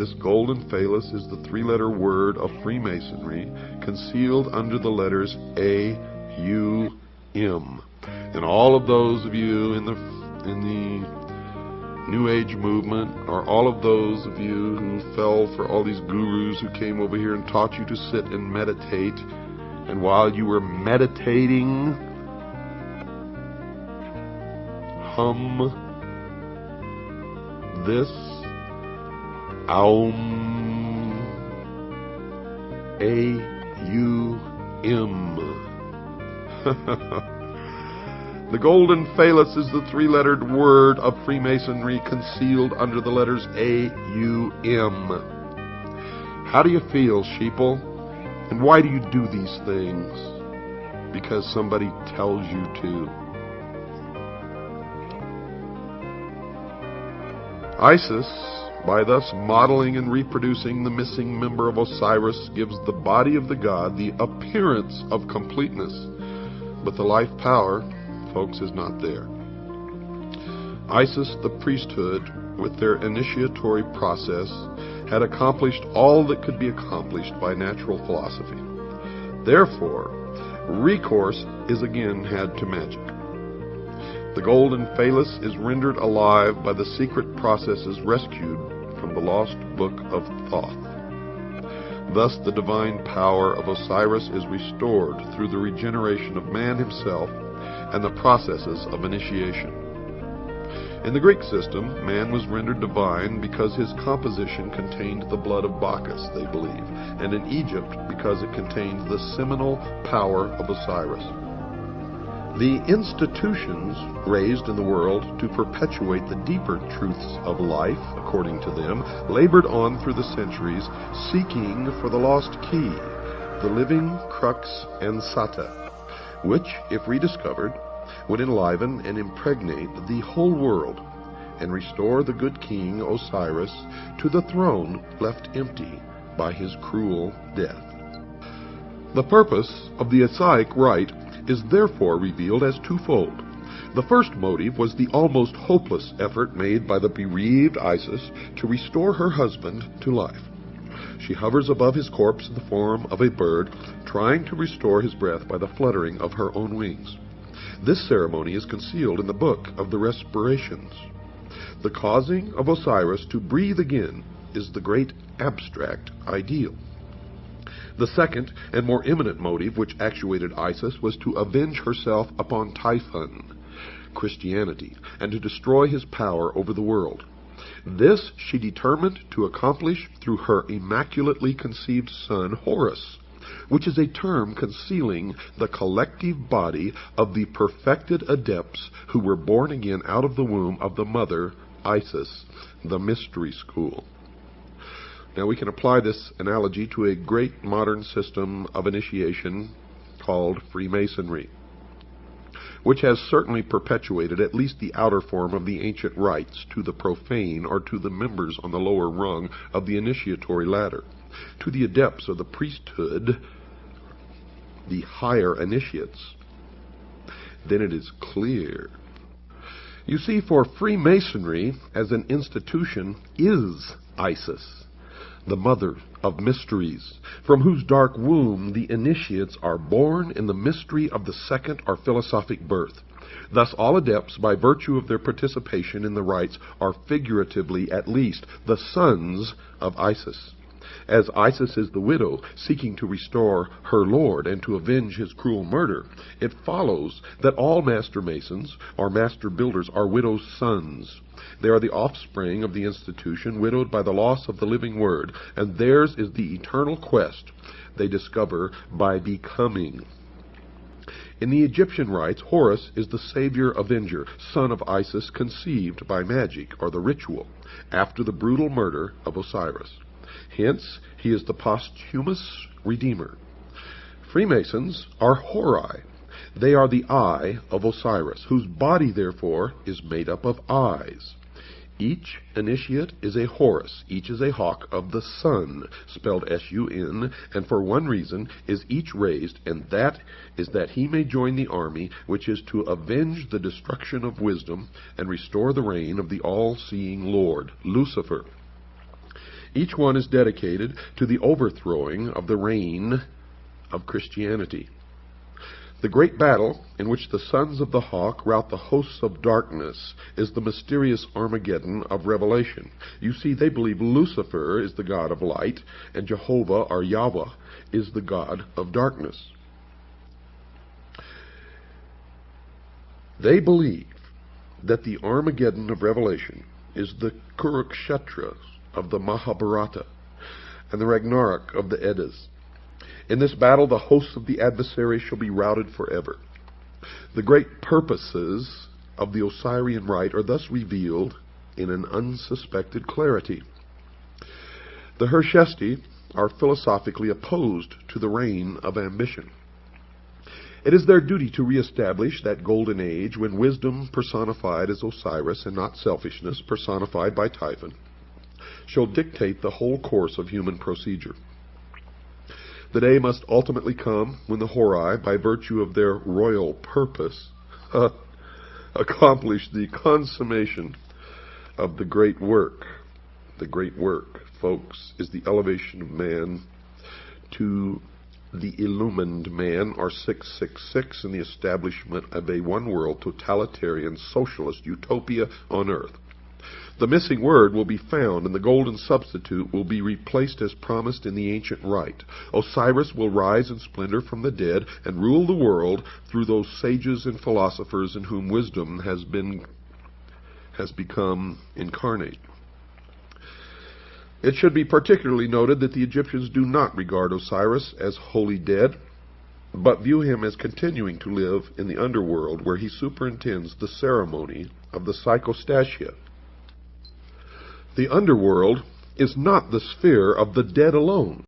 This golden phallus is the three-letter word of Freemasonry, concealed under the letters A-U-M. And all of those of you in the New Age movement, or all of those of you who fell for all these gurus who came over here and taught you to sit and meditate, and while you were meditating, hum this Aum, A-U-M. The golden phallus is the three-lettered word of Freemasonry concealed under the letters A-U-M. How do you feel, sheeple? And why do you do these things? Because somebody tells you to. Isis, by thus modeling and reproducing the missing member of Osiris, gives the body of the god the appearance of completeness, but the life power, folks, is not there. Isis, the priesthood, with their initiatory process, had accomplished all that could be accomplished by natural philosophy. Therefore, recourse is again had to magic. The golden phallus is rendered alive by the secret processes rescued from the lost book of Thoth. Thus the divine power of Osiris is restored through the regeneration of man himself and the processes of initiation. In the Greek system, man was rendered divine because his composition contained the blood of Bacchus, they believe, and in Egypt because it contained the seminal power of Osiris. The institutions raised in the world to perpetuate the deeper truths of life, according to them, labored on through the centuries, seeking for the lost key, the living crux ansata, which, if rediscovered, would enliven and impregnate the whole world and restore the good king Osiris to the throne left empty by his cruel death. The purpose of the Osiric rite is therefore revealed as twofold. The first motive was the almost hopeless effort made by the bereaved Isis to restore her husband to life. She hovers above his corpse in the form of a bird, trying to restore his breath by the fluttering of her own wings. This ceremony is concealed in the Book of the Respirations. The causing of Osiris to breathe again is the great abstract ideal. The second and more imminent motive which actuated Isis was to avenge herself upon Typhon, Christianity, and to destroy his power over the world. This she determined to accomplish through her immaculately conceived son Horus, which is a term concealing the collective body of the perfected adepts who were born again out of the womb of the mother Isis, the mystery school. Now we can apply this analogy to a great modern system of initiation called Freemasonry, which has certainly perpetuated at least the outer form of the ancient rites to the profane or to the members on the lower rung of the initiatory ladder. To the adepts of the priesthood, the higher initiates, then it is clear. You see, for Freemasonry as an institution is Isis, the mother of mysteries, from whose dark womb the initiates are born in the mystery of the second or philosophic birth. Thus all adepts, by virtue of their participation in the rites, are figuratively at least the sons of Isis. As Isis is the widow seeking to restore her lord and to avenge his cruel murder, it follows that all master masons or master builders are widows' sons. They are the offspring of the institution, widowed by the loss of the living word, and theirs is the eternal quest they discover by becoming. In the Egyptian rites, Horus is the savior avenger, son of Isis, conceived by magic or the ritual after the brutal murder of Osiris. Hence, he is the posthumous redeemer. Freemasons are Hori. They are the eye of Osiris, whose body, therefore, is made up of eyes. Each initiate is a Horus, each is a hawk of the sun, spelled S-U-N, and for one reason is each raised, and that is that he may join the army which is to avenge the destruction of wisdom and restore the reign of the all-seeing Lord, Lucifer. Each one is dedicated to the overthrowing of the reign of Christianity. The great battle in which the sons of the hawk rout the hosts of darkness is the mysterious Armageddon of Revelation. You see, they believe Lucifer is the god of light, and Jehovah, or Yahweh, is the god of darkness. They believe that the Armageddon of Revelation is the Kurukshetra of the Mahabharata and the Ragnarok of the Eddas. In this battle, the hosts of the adversary shall be routed forever. The great purposes of the Osirian rite are thus revealed in an unsuspected clarity. The Hershesti are philosophically opposed to the reign of ambition. It is their duty to reestablish that golden age when wisdom personified as Osiris and not selfishness personified by Typhon shall dictate the whole course of human procedure. The day must ultimately come when the Horai, by virtue of their royal purpose, accomplish the consummation of the great work. The great work, folks, is the elevation of man to the illumined man, or 666, and the establishment of a one-world, totalitarian, socialist utopia on earth. The missing word will be found, and the golden substitute will be replaced as promised in the ancient rite. Osiris will rise in splendor from the dead and rule the world through those sages and philosophers in whom wisdom has become incarnate. It should be particularly noted that the Egyptians do not regard Osiris as wholly dead, but view him as continuing to live in the underworld, where he superintends the ceremony of the psychostasia. The underworld is not the sphere of the dead alone.